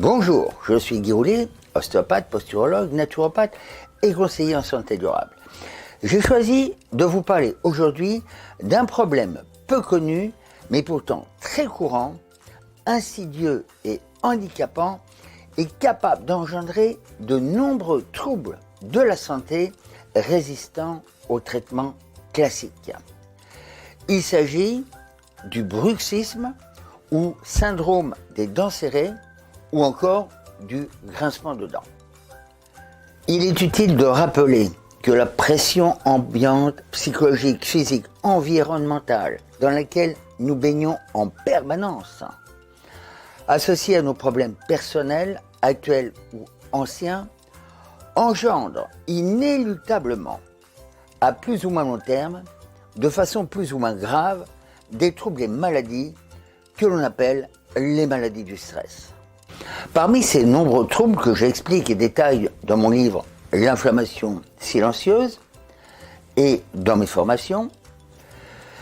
Bonjour, je suis Guy Roulier, ostéopathe, posturologue, naturopathe et conseiller en santé durable. J'ai choisi de vous parler aujourd'hui d'un problème peu connu, mais pourtant très courant, insidieux et handicapant, et capable d'engendrer de nombreux troubles de la santé résistants aux traitements classiques. Il s'agit du bruxisme ou syndrome des dents serrées, ou encore du grincement de dents. Il est utile de rappeler que la pression ambiante, psychologique, physique, environnementale, dans laquelle nous baignons en permanence, associée à nos problèmes personnels, actuels ou anciens, engendre inéluctablement, à plus ou moins long terme, de façon plus ou moins grave, des troubles et maladies que l'on appelle les maladies du stress. Parmi ces nombreux troubles que j'explique et détaille dans mon livre « L'inflammation silencieuse » et dans mes formations,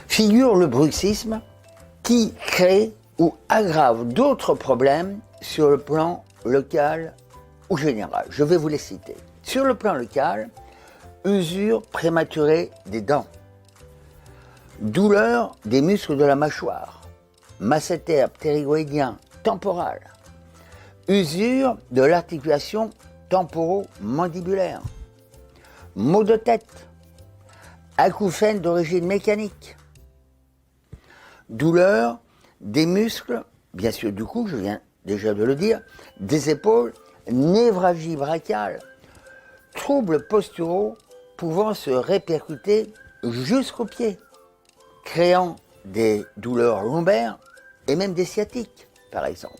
figure le bruxisme qui crée ou aggrave d'autres problèmes sur le plan local ou général. Je vais vous les citer. Sur le plan local, usure prématurée des dents, douleur des muscles de la mâchoire, masséter ptérygoïdien temporal, usure de l'articulation temporomandibulaire, maux de tête, acouphènes d'origine mécanique, douleur des muscles, bien sûr du cou, je viens déjà de le dire, des épaules, névralgie brachiale, troubles posturaux pouvant se répercuter jusqu'aux pieds, créant des douleurs lombaires et même des sciatiques, par exemple.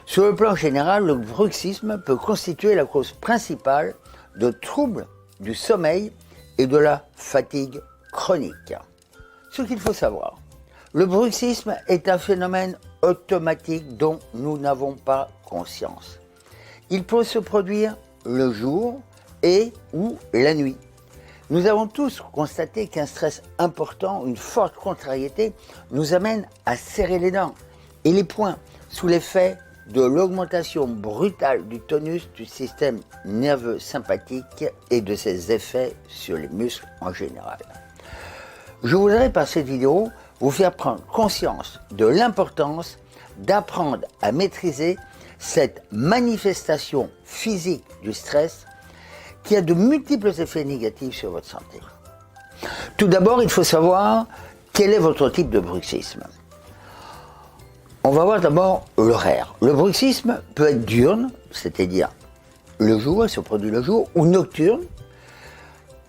Sur le plan général, le bruxisme peut constituer la cause principale de troubles du sommeil et de la fatigue chronique. Ce qu'il faut savoir, le bruxisme est un phénomène automatique dont nous n'avons pas conscience. Il peut se produire le jour et ou la nuit. Nous avons tous constaté qu'un stress important, une forte contrariété, nous amène à serrer les dents et les poings sous l'effet de l'augmentation brutale du tonus du système nerveux sympathique et de ses effets sur les muscles en général. Je voudrais par cette vidéo vous faire prendre conscience de l'importance d'apprendre à maîtriser cette manifestation physique du stress qui a de multiples effets négatifs sur votre santé. Tout d'abord, il faut savoir quel est votre type de bruxisme. On va voir d'abord l'horaire. Le bruxisme peut être diurne, c'est-à-dire le jour, il se produit le jour, ou nocturne,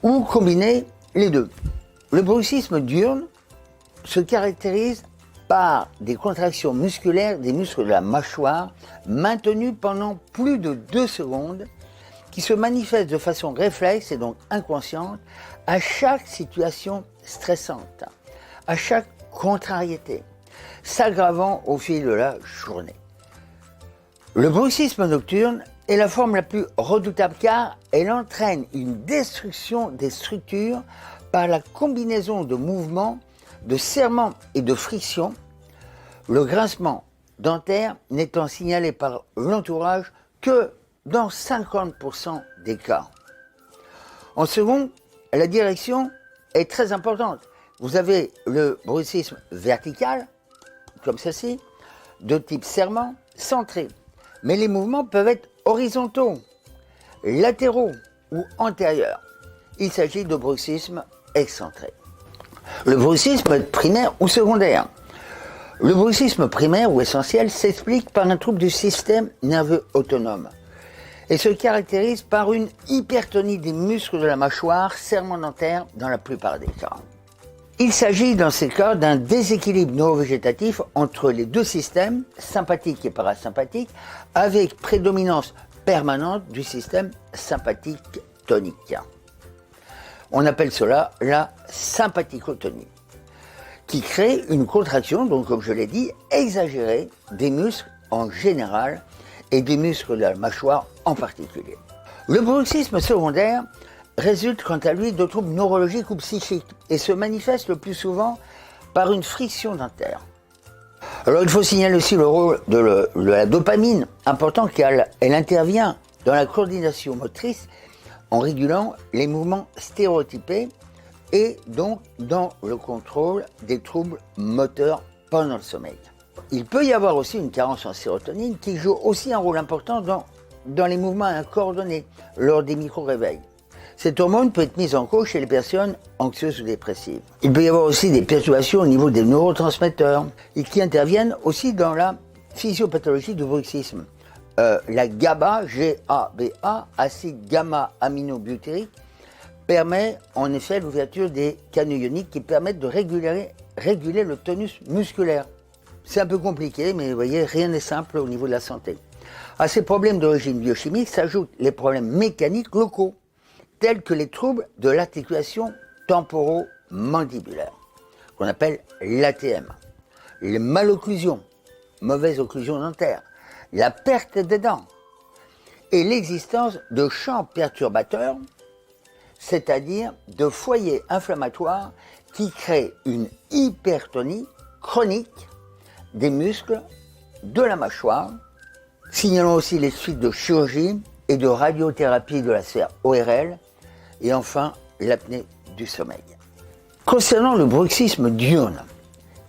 ou combiner les deux. Le bruxisme diurne se caractérise par des contractions musculaires des muscles de la mâchoire maintenues pendant plus de 2 secondes qui se manifestent de façon réflexe et donc inconsciente à chaque situation stressante, à chaque contrariété, s'aggravant au fil de la journée. Le bruxisme nocturne est la forme la plus redoutable car elle entraîne une destruction des structures par la combinaison de mouvements, de serrements et de frictions, le grincement dentaire n'étant signalé par l'entourage que dans 50% des cas. En second, la direction est très importante. Vous avez le bruxisme vertical, comme ceci, de type serrement, centré. Mais les mouvements peuvent être horizontaux, latéraux ou antérieurs. Il s'agit de bruxisme excentré. Le bruxisme primaire ou secondaire. Le bruxisme primaire ou essentiel s'explique par un trouble du système nerveux autonome et se caractérise par une hypertonie des muscles de la mâchoire, serrement dentaire dans la plupart des cas. Il s'agit dans ces cas d'un déséquilibre neurovégétatif entre les deux systèmes, sympathique et parasympathique, avec prédominance permanente du système sympathique tonique. On appelle cela la sympathicotonie, qui crée une contraction, donc comme je l'ai dit, exagérée des muscles en général et des muscles de la mâchoire en particulier. Le bruxisme secondaire résulte quant à lui de troubles neurologiques ou psychiques et se manifeste le plus souvent par une friction dentaire. Alors il faut signaler aussi le rôle de la dopamine, important car elle intervient dans la coordination motrice en régulant les mouvements stéréotypés et donc dans le contrôle des troubles moteurs pendant le sommeil. Il peut y avoir aussi une carence en sérotonine qui joue aussi un rôle important dans les mouvements incoordonnés lors des micro-réveils. Cette hormone peut être mise en cause chez les personnes anxieuses ou dépressives. Il peut y avoir aussi des perturbations au niveau des neurotransmetteurs et qui interviennent aussi dans la physiopathologie du bruxisme. La GABA, G-A-B-A, acide gamma-aminobutyrique, permet en effet l'ouverture des canaux ioniques qui permettent de réguler le tonus musculaire. C'est un peu compliqué, mais vous voyez, rien n'est simple au niveau de la santé. À ces problèmes d'origine biochimique s'ajoutent les problèmes mécaniques locaux, tels que les troubles de l'articulation temporomandibulaire, qu'on appelle l'ATM, les malocclusions, mauvaise occlusion dentaire, la perte des dents et l'existence de champs perturbateurs, c'est-à-dire de foyers inflammatoires qui créent une hypertonie chronique des muscles de la mâchoire. Signalons aussi les suites de chirurgie et de radiothérapie de la sphère ORL, et enfin l'apnée du sommeil. Concernant le bruxisme diurne,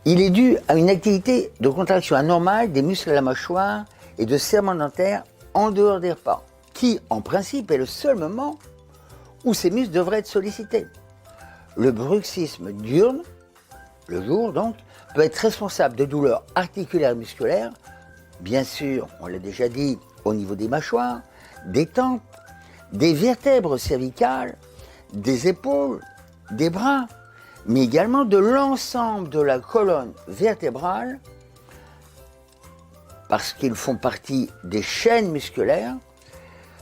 il est dû à une activité de contraction anormale des muscles de la mâchoire et de serrement dentaire en dehors des repas, qui en principe est le seul moment où ces muscles devraient être sollicités. Le bruxisme diurne, le jour donc, peut être responsable de douleurs articulaires et musculaires, bien sûr, on l'a déjà dit, au niveau des mâchoires, des tempes, des vertèbres cervicales, des épaules, des bras, mais également de l'ensemble de la colonne vertébrale, parce qu'ils font partie des chaînes musculaires,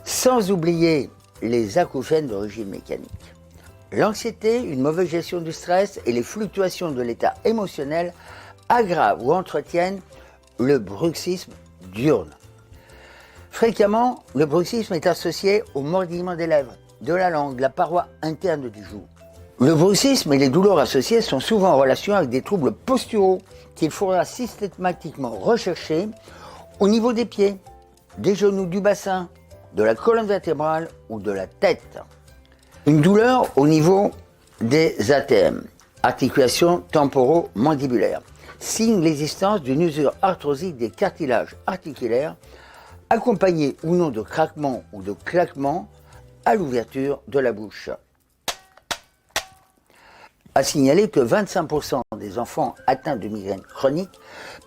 sans oublier les acouphènes d'origine mécanique. L'anxiété, une mauvaise gestion du stress et les fluctuations de l'état émotionnel aggravent ou entretiennent le bruxisme diurne. Fréquemment, le bruxisme est associé au mordillement des lèvres, de la langue, de la paroi interne du joug. Le bruxisme et les douleurs associées sont souvent en relation avec des troubles posturaux qu'il faudra systématiquement rechercher au niveau des pieds, des genoux, du bassin, de la colonne vertébrale ou de la tête. Une douleur au niveau des ATM, articulations temporomandibulaires, signe l'existence d'une usure arthrosique des cartilages articulaires, accompagnée ou non de craquements ou de claquements à l'ouverture de la bouche. À signaler que 25% des enfants atteints de migraine chronique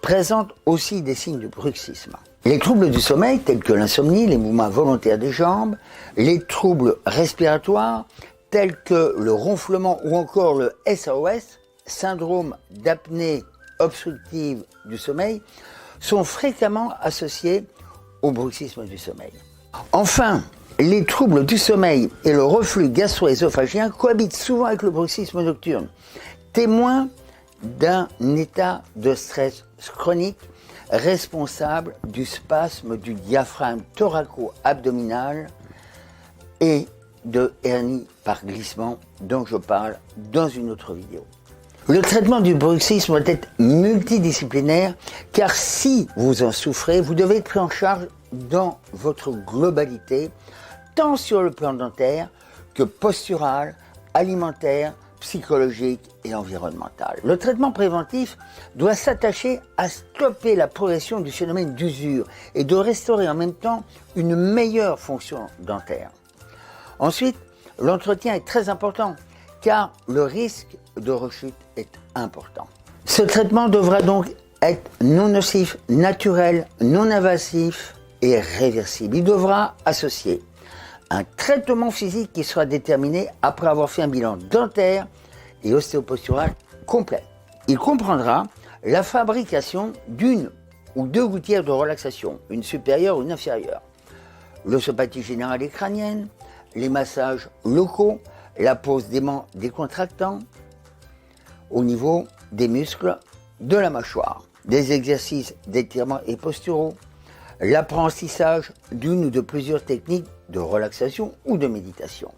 présentent aussi des signes de bruxisme. Les troubles du sommeil, tels que l'insomnie, les mouvements involontaires des jambes, les troubles respiratoires, tels que le ronflement ou encore le SAOS, syndrome d'apnée obstructive du sommeil, sont fréquemment associés au bruxisme du sommeil. Enfin, les troubles du sommeil et le reflux gastro-œsophagien cohabitent souvent avec le bruxisme nocturne, témoin d'un état de stress chronique responsable du spasme du diaphragme thoraco-abdominal et de hernie par glissement dont je parle dans une autre vidéo. Le traitement du bruxisme doit être multidisciplinaire car si vous en souffrez, vous devez être pris en charge dans votre globalité, tant sur le plan dentaire que postural, alimentaire, psychologique et environnemental. Le traitement préventif doit s'attacher à stopper la progression du phénomène d'usure et de restaurer en même temps une meilleure fonction dentaire. Ensuite, l'entretien est très important car le risque de rechute est important. Ce traitement devra donc être non nocif, naturel, non invasif et réversible. Il devra associer un traitement physique qui sera déterminé après avoir fait un bilan dentaire et ostéopostural complet. Il comprendra la fabrication d'une ou deux gouttières de relaxation, une supérieure ou une inférieure, l'ostéopathie générale et crânienne, les massages locaux, la pose d'aimants décontractants au niveau des muscles de la mâchoire, des exercices d'étirement et posturaux, l'apprentissage d'une ou de plusieurs techniques de relaxation ou de méditation.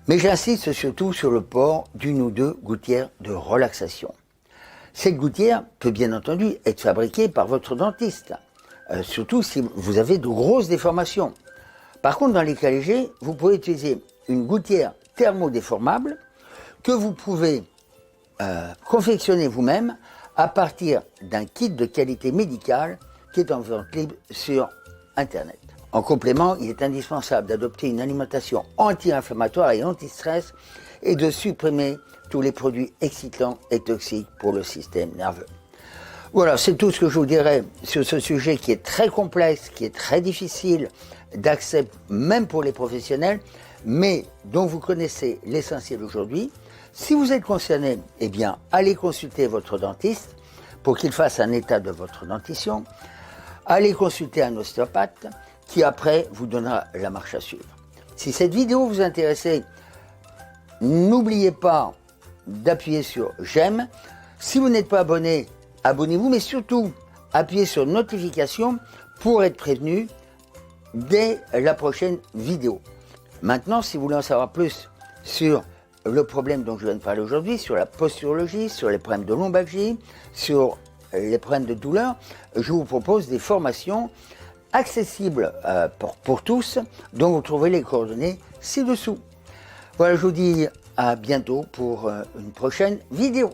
Mais j'insiste surtout sur le port d'une ou deux gouttières de relaxation. Cette gouttière peut bien entendu être fabriquée par votre dentiste, surtout si vous avez de grosses déformations. Par contre, dans les cas légers, vous pouvez utiliser une gouttière thermodéformable que vous pouvez confectionner vous-même à partir d'un kit de qualité médicale qui est en vente libre sur Internet. En complément, il est indispensable d'adopter une alimentation anti-inflammatoire et anti-stress et de supprimer tous les produits excitants et toxiques pour le système nerveux. Voilà, c'est tout ce que je vous dirais sur ce sujet qui est très complexe, qui est très difficile d'accès même pour les professionnels, mais dont vous connaissez l'essentiel aujourd'hui. Si vous êtes concerné, eh bien, allez consulter votre dentiste pour qu'il fasse un état de votre dentition. Allez consulter un ostéopathe qui après vous donnera la marche à suivre. Si cette vidéo vous intéresse, n'oubliez pas d'appuyer sur j'aime. Si vous n'êtes pas abonné, abonnez-vous, mais surtout appuyez sur notification pour être prévenu dès la prochaine vidéo. Maintenant, si vous voulez en savoir plus sur le problème dont je viens de parler aujourd'hui, sur la posturologie, sur les problèmes de lombalgie, sur les problèmes de douleur, je vous propose des formations accessibles pour tous, dont vous trouverez les coordonnées ci-dessous. Voilà, je vous dis à bientôt pour une prochaine vidéo.